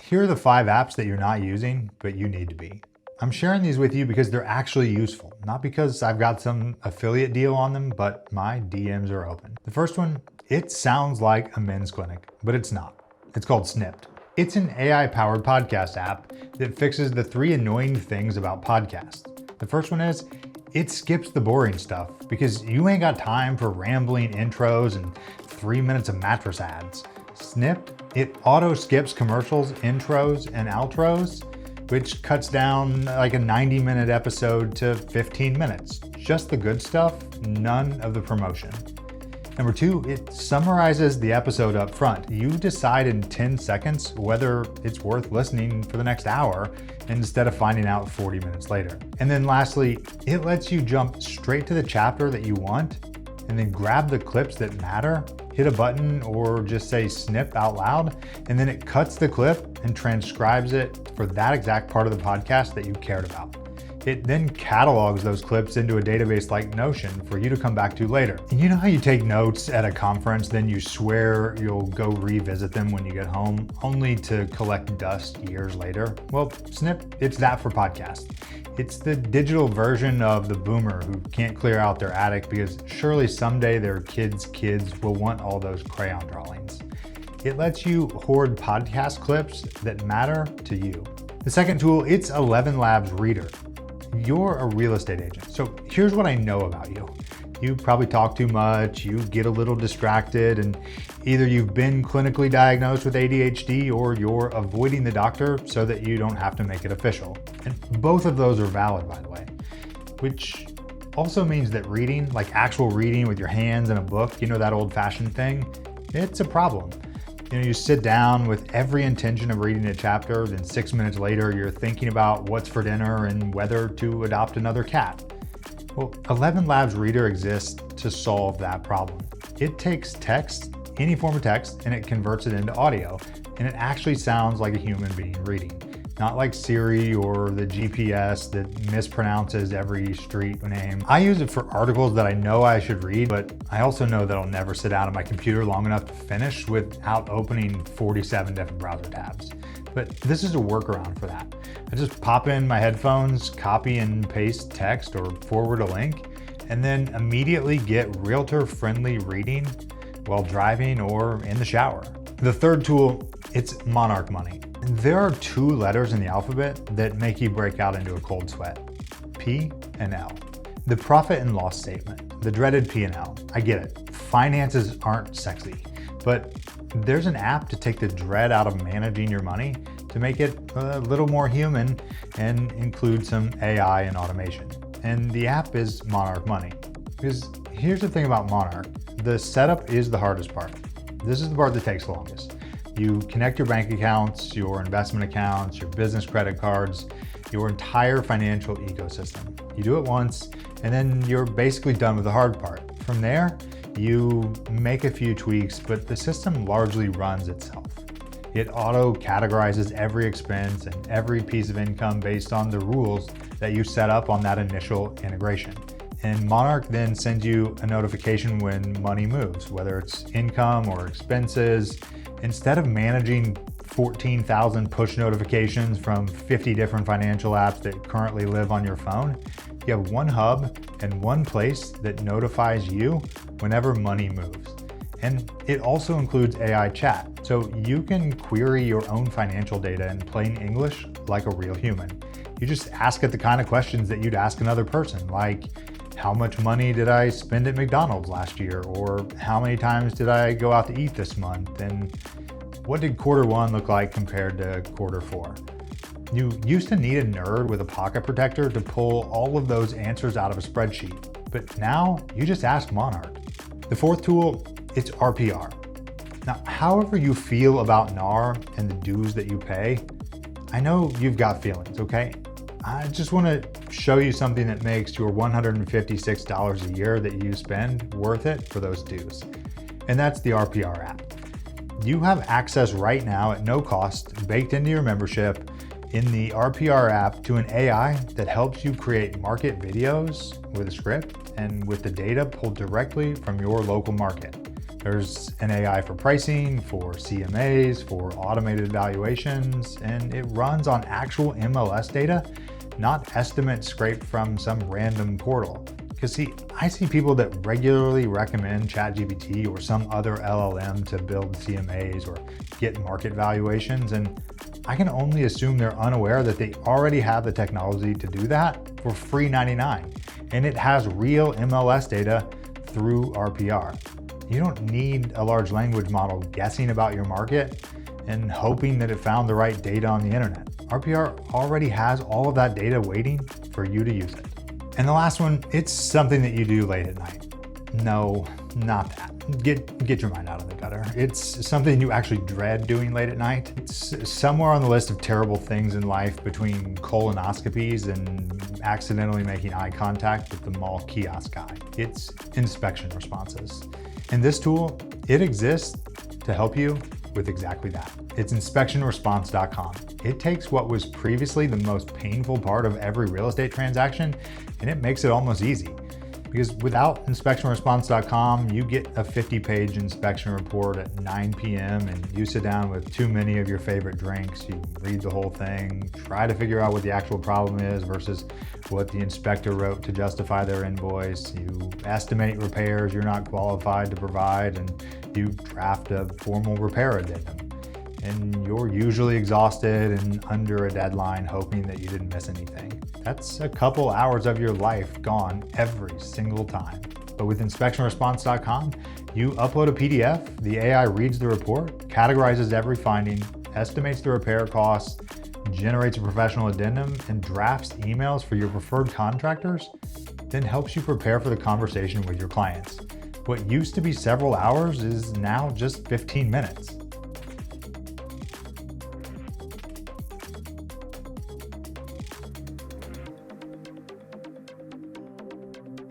Here are the 5 apps that you're not using, but you need to be. I'm sharing these with you because they're actually useful, not because I've got some affiliate deal on them, but my DMs are open. The first one, it sounds like a men's clinic, but it's not. It's called Snipd. It's an AI-powered podcast app that fixes the 3 annoying things about podcasts. The first one is, it skips the boring stuff because you ain't got time for rambling intros and 3 minutes of mattress ads. Snipd, it auto skips commercials, intros, and outros, which cuts down like a 90-minute episode to 15 minutes. Just the good stuff, none of the promotion. Number 2, it summarizes the episode up front. You decide in 10 seconds whether it's worth listening for the next hour instead of finding out 40 minutes later. And then lastly, it lets you jump straight to the chapter that you want and then grab the clips that matter, hit a button or just say snip out loud, and then it cuts the clip and transcribes it for that exact part of the podcast that you cared about. It then catalogs those clips into a database like Notion for you to come back to later. And you know how you take notes at a conference, then you swear you'll go revisit them when you get home, only to collect dust years later? Well, Snip, it's that for podcasts. It's the digital version of the boomer who can't clear out their attic because surely someday their kids' kids will want all those crayon drawings. It lets you hoard podcast clips that matter to you. The second tool, it's ElevenReader. You're a real estate agent, so here's what I know about you. You probably talk too much, you get a little distracted, and either you've been clinically diagnosed with ADHD or you're avoiding the doctor so that you don't have to make it official. And both of those are valid, by the way, which also means that reading, like actual reading with your hands in a book, you know, that old-fashioned thing, it's a problem. You know, you sit down with every intention of reading a chapter, then 6 minutes later, you're thinking about what's for dinner and whether to adopt another cat. Well, ElevenReader exists to solve that problem. It takes text, any form of text, and it converts it into audio, and it actually sounds like a human being reading. Not like Siri or the GPS that mispronounces every street name. I use it for articles that I know I should read, but I also know that I'll never sit down at my computer long enough to finish without opening 47 different browser tabs. But this is a workaround for that. I just pop in my headphones, copy and paste text or forward a link, and then immediately get realtor-friendly reading while driving or in the shower. The third tool, it's Monarch Money. There are 2 letters in the alphabet that make you break out into a cold sweat. P and L. The profit and loss statement, the dreaded P&L. I get it. Finances aren't sexy, but there's an app to take the dread out of managing your money to make it a little more human and include some AI and automation. And the app is Monarch Money. Because here's the thing about Monarch. The setup is the hardest part. This is the part that takes the longest. You connect your bank accounts, your investment accounts, your business credit cards, your entire financial ecosystem. You do it once, and then you're basically done with the hard part. From there, you make a few tweaks, but the system largely runs itself. It auto-categorizes every expense and every piece of income based on the rules that you set up on that initial integration. And Monarch then sends you a notification when money moves, whether it's income or expenses. Instead of managing 14,000 push notifications from 50 different financial apps that currently live on your phone, you have one hub and one place that notifies you whenever money moves. And it also includes AI chat, so you can query your own financial data in plain English like a real human. You just ask it the kind of questions that you'd ask another person, like, how much money did I spend at McDonald's last year? Or how many times did I go out to eat this month? And what did Q1 look like compared to Q4? You used to need a nerd with a pocket protector to pull all of those answers out of a spreadsheet, but now you just ask Monarch. The fourth tool, it's RPR. Now, however you feel about NAR and the dues that you pay, I know you've got feelings, okay? I just want to show you something that makes your $156 a year that you spend worth it for those dues. And that's the RPR app. You have access right now at no cost, baked into your membership, in the RPR app to an AI that helps you create market videos with a script and with the data pulled directly from your local market. There's an AI for pricing, for CMAs, for automated valuations, and it runs on actual MLS data, not estimates scraped from some random portal. Because see, I see people that regularly recommend ChatGPT or some other LLM to build CMAs or get market valuations, and I can only assume they're unaware that they already have the technology to do that for free $99, and it has real MLS data through RPR. You don't need a large language model guessing about your market and hoping that it found the right data on the internet. RPR already has all of that data waiting for you to use it. And the last one, it's something that you do late at night. No, not that. Get your mind out of the gutter. It's something you actually dread doing late at night. It's somewhere on the list of terrible things in life between colonoscopies and accidentally making eye contact with the mall kiosk guy. It's inspection responses. And this tool, it exists to help you with exactly that. It's inspectionresponse.com. It takes what was previously the most painful part of every real estate transaction and it makes it almost easy. Because without inspectionresponse.com, you get a 50-page inspection report at 9 p.m. and you sit down with too many of your favorite drinks. You read the whole thing, try to figure out what the actual problem is versus what the inspector wrote to justify their invoice. You estimate repairs you're not qualified to provide, and you draft a formal repair addendum. And you're usually exhausted and under a deadline hoping that you didn't miss anything. That's a couple hours of your life gone every single time. But with inspectionresponse.com, you upload a PDF, the AI reads the report, categorizes every finding, estimates the repair costs, generates a professional addendum, and drafts emails for your preferred contractors, then helps you prepare for the conversation with your clients. What used to be several hours is now just 15 minutes.